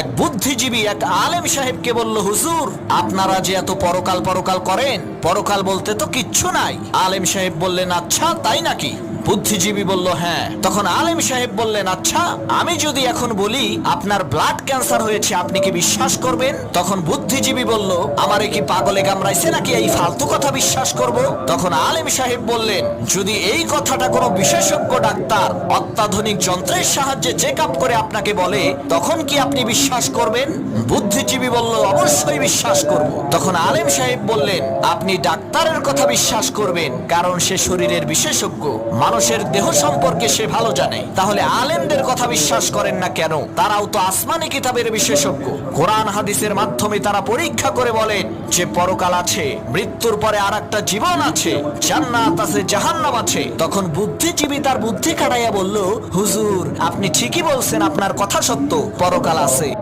এক বুদ্ধিজীবী এক আলেম সাহেবকে বলল, হুজুর আপনারা যে এত পরকাল পরকাল করেন, পরকাল বলতে তো কিচ্ছু নাই। আলেম সাহেব বললেন, আচ্ছা তাই নাকি? বুদ্ধিজীবী বলল, হ্যাঁ। তখন আলেম সাহেব বললেন, আচ্ছা আমি যদি এখন বলি আপনার ব্লাড ক্যান্সার হয়েছে, আপনি কি বিশ্বাস করবেন? তখন বুদ্ধিজীবী বলল, আমারে কি পাগলে কামড়াইছে নাকি এই ফালতু কথা বিশ্বাস করব? তখন আলেম সাহেব বললেন, যদি এই কথাটা কোনো বিশেষজ্ঞ ডাক্তার অত্যাধুনিক যন্ত্রের সাহায্যে চেক আপ করে আপনাকে বলে, তখন কি আপনি বিশ্বাস করবেন? বুদ্ধিজীবী বলল, অবশ্যই বিশ্বাস করব। তখন আলেম সাহেব বললেন, আপনি ডাক্তারের কথা বিশ্বাস করবেন কারণ সে শরীরের বিশেষজ্ঞ, মানুষের দেহ সম্পর্কে সে ভালো জানে। তাহলে আলেমদের কথা বিশ্বাস করেন না কেন? তারাও তো আসমানি কিতাবের বিশেষজ্ঞ। কোরআন হাদিসের মাধ্যমে তারা পরীক্ষা করে বলেন যে পরকাল আছে, মৃত্যুর পরে আরেকটা জীবন আছে, জান্নাত আছে, জাহান্নাম আছে। তখন বুদ্ধিজীবী তার বুদ্ধি খাটাইয়া বলল, হুজুর আপনি ঠিকই বলছেন, আপনার কথা সত্য, পরকাল আছে।